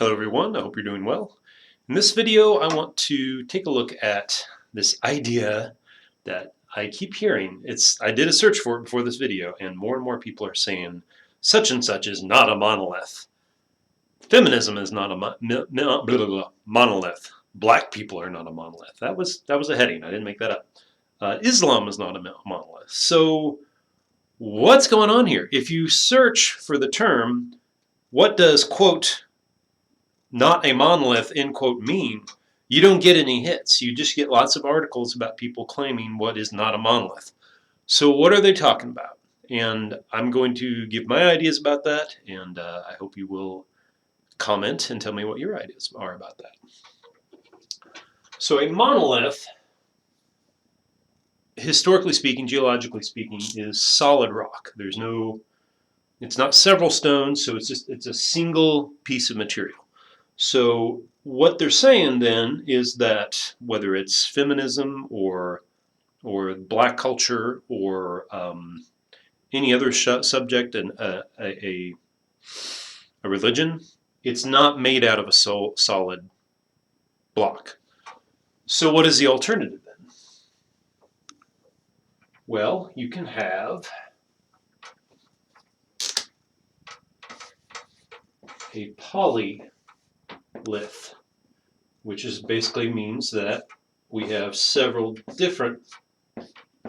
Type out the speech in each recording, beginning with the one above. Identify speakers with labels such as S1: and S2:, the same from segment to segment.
S1: Hello everyone, I hope you're doing well. In this video I want to take a look at this idea that I keep hearing. I did a search for it before this video and more people are saying such and such is not a monolith. Feminism is not a monolith. Black people are not a monolith. That was a heading, I didn't make that up. Islam is not a monolith. So what's going on here? If you search for the term, what does quote not a monolith, end quote, mean, you don't get any hits. You just get lots of articles about people claiming what is not a monolith. So what are they talking about? And I'm going to give my ideas about that, and I hope you will comment and tell me what your ideas are about that. So a monolith, historically speaking, geologically speaking, is solid rock. It's not several stones, so it's a single piece of material. So what they're saying then is that whether it's feminism or black culture or any other subject and a religion, it's not made out of a solid block. So what is the alternative then? Well, you can have a polylith, which is basically means that we have several different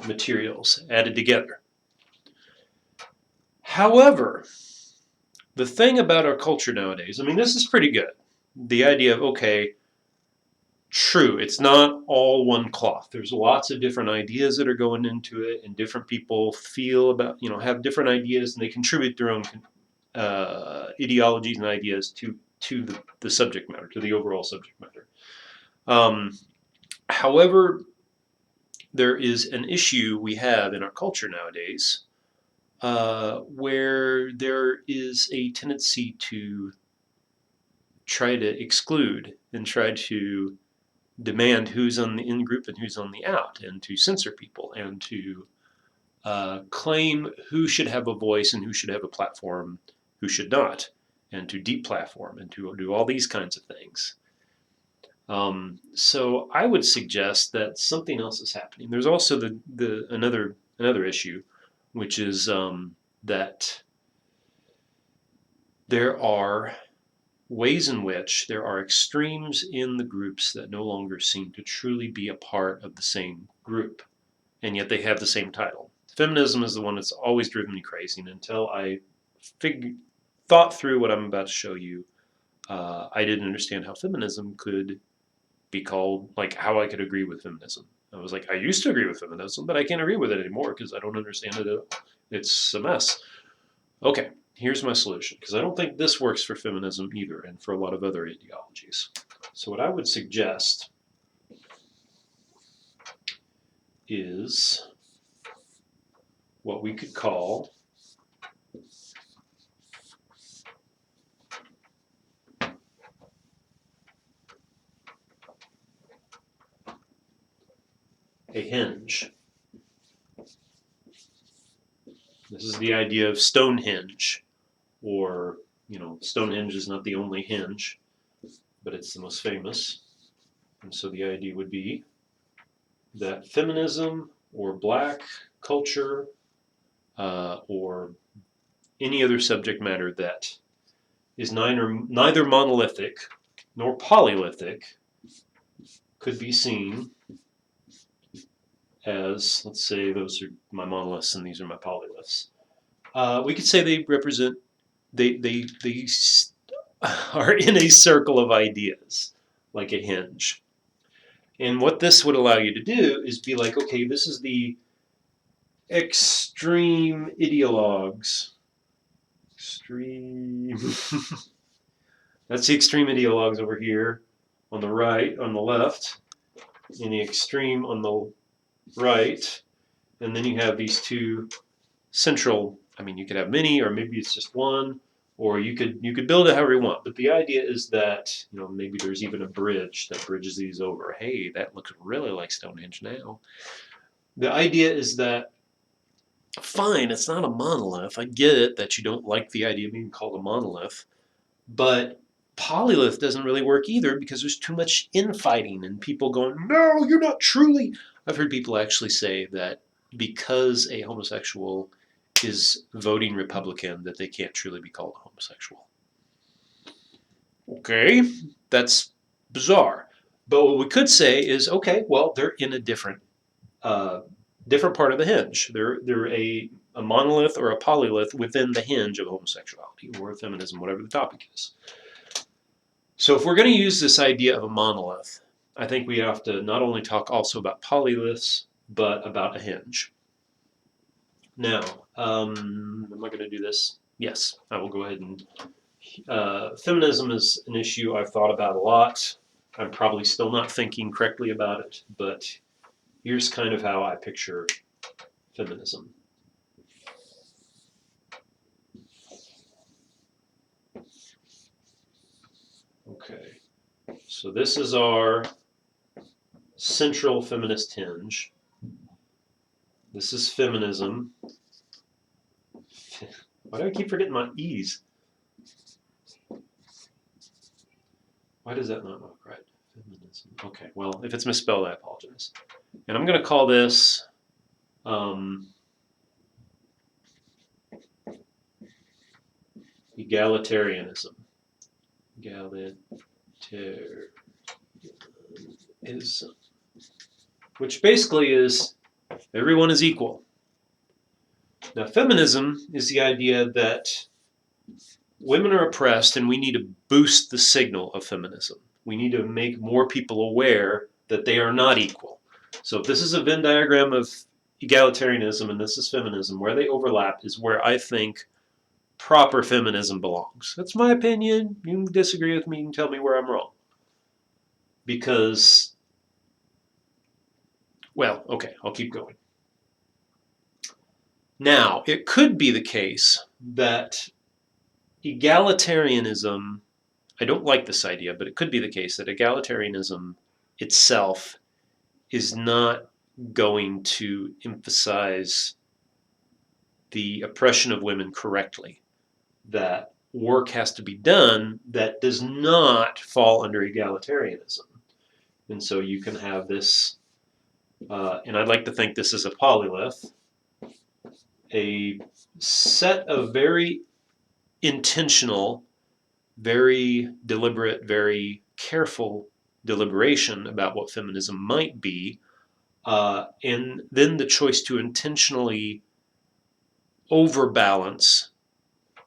S1: materials added together. However, the thing about our culture nowadays, I mean, this is pretty good. The idea of, okay, true, it's not all one cloth. There's lots of different ideas that are going into it, and different people feel about, have different ideas, and they contribute their own ideologies and ideas to the subject matter, to the overall subject matter. However, there is an issue we have in our culture nowadays where there is a tendency to try to exclude and try to demand who's on the in group and who's on the out, and to censor people, and to claim who should have a voice and who should have a platform, who should not, and to deplatform, and to do all these kinds of things. So I would suggest that something else is happening. There's also another issue, which is that there are ways in which there are extremes in the groups that no longer seem to truly be a part of the same group, and yet they have the same title. Feminism is the one that's always driven me crazy, and until I thought through what I'm about to show you, I didn't understand how feminism could be called, like how I could agree with feminism. I was like, I used to agree with feminism, but I can't agree with it anymore because I don't understand it at all. It's a mess. Okay, here's my solution, because I don't think this works for feminism either, and for a lot of other ideologies. So what I would suggest is what we could call a hinge. This is the idea of Stonehenge, or, Stonehenge is not the only hinge, but it's the most famous. And so the idea would be that feminism or black culture or any other subject matter that is neither monolithic nor polylithic could be seen as, let's say those are my monoliths and these are my polyliths. We could say they represent, they are in a circle of ideas, like a hinge. And what this would allow you to do is be like, okay, this is the extreme ideologues. Extreme. That's the extreme ideologues over here on the right, on the left, and the extreme on the right. And then you have these two central, I mean, you could have many, or maybe it's just one, or you could build it however you want. But the idea is that, maybe there's even a bridge that bridges these over. Hey, that looks really like Stonehenge now. The idea is that, fine, it's not a monolith. I get it that you don't like the idea of being called a monolith, but Polylith doesn't really work either because there's too much infighting and people going, no, you're not truly. I've heard people actually say that because a homosexual is voting Republican, that they can't truly be called a homosexual. Okay, that's bizarre. But what we could say is, okay, well, they're in a uh, different part of the hinge. They're a monolith or a polylith within the hinge of homosexuality or feminism, whatever the topic is. So if we're going to use this idea of a monolith, I think we have to not only talk also about polyliths, but about a hinge. Now, am I going to do this? Yes, I will go ahead and. Feminism is an issue I've thought about a lot. I'm probably still not thinking correctly about it, but here's kind of how I picture feminism. Okay, so this is our central feminist hinge. This is feminism. Why do I keep forgetting my E's? Why does that not look right? Feminism. Okay, well, if it's misspelled, I apologize. And I'm going to call this egalitarianism. Egalitarianism. Which basically is everyone is equal. Now, feminism is the idea that women are oppressed and we need to boost the signal of feminism. We need to make more people aware that they are not equal. So if this is a Venn diagram of egalitarianism and this is feminism, where they overlap is where I think proper feminism belongs. That's my opinion. You can disagree with me, you can tell me where I'm wrong. Because, well, okay, I'll keep going. Now, it could be the case that egalitarianism, I don't like this idea, but it could be the case that egalitarianism itself is not going to emphasize the oppression of women correctly. That work has to be done that does not fall under egalitarianism. And so you can have this, and I'd like to think this is a polylith, a set of very intentional, very deliberate, very careful deliberation about what feminism might be, and then the choice to intentionally overbalance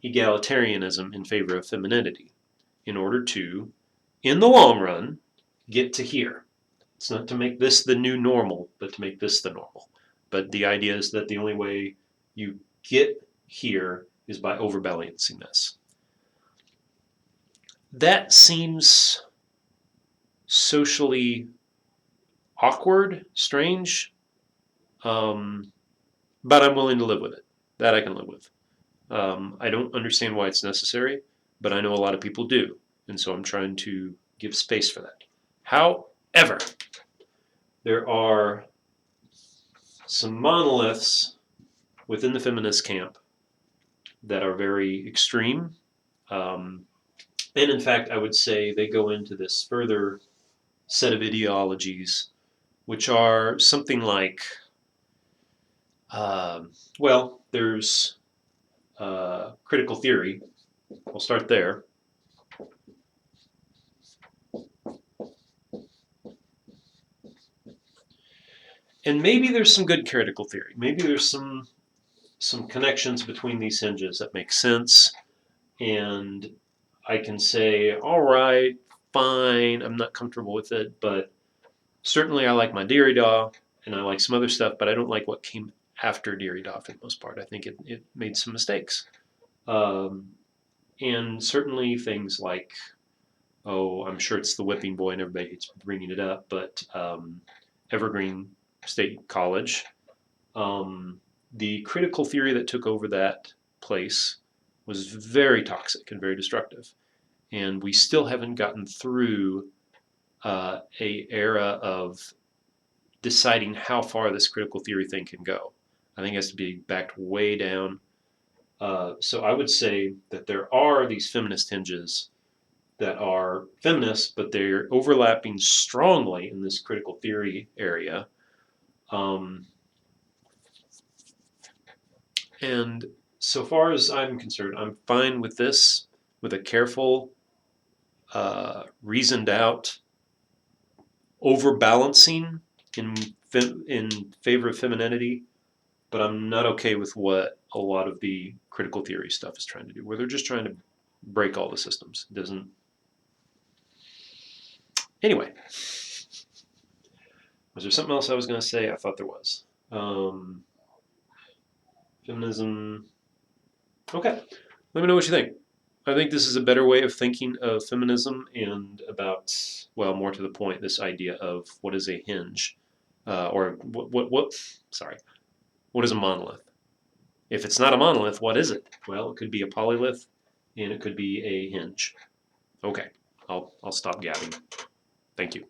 S1: egalitarianism in favor of femininity in order to, in the long run, get to here. It's not to make this the new normal, but to make this the normal. But the idea is that the only way you get here is by overbalancing this. That seems socially awkward, strange, but I'm willing to live with it. That I can live with. I don't understand why it's necessary, but I know a lot of people do, and so I'm trying to give space for that. However, there are some monoliths within the feminist camp that are very extreme. And in fact, I would say they go into this further set of ideologies, which are something like, well, there's critical theory. I'll start there. And maybe there's some good critical theory. Maybe there's some connections between these hinges that make sense. And I can say, all right, fine, I'm not comfortable with it, but certainly I like my Derrida and I like some other stuff, but I don't like what came after Derrida for the most part. I think it made some mistakes. And certainly things like, oh, I'm sure it's the whipping boy and everybody hates bringing it up, but Evergreen State College, the critical theory that took over that place was very toxic and very destructive. And we still haven't gotten through a era of deciding how far this critical theory thing can go. I think it has to be backed way down. So I would say that there are these feminist hinges that are feminists, but they're overlapping strongly in this critical theory area. And so far as I'm concerned, I'm fine with this, with a careful, reasoned out overbalancing in favor of femininity, but I'm not okay with what a lot of the critical theory stuff is trying to do, where they're just trying to break all the systems. It doesn't. Anyway, was there something else I was going to say? I thought there was. Feminism. Okay, let me know what you think. I think this is a better way of thinking of feminism and about, well, more to the point, this idea of what is a hinge, or sorry, what is a monolith? If it's not a monolith, what is it? Well, it could be a polylith, and it could be a hinge. Okay, I'll stop gabbing. Thank you.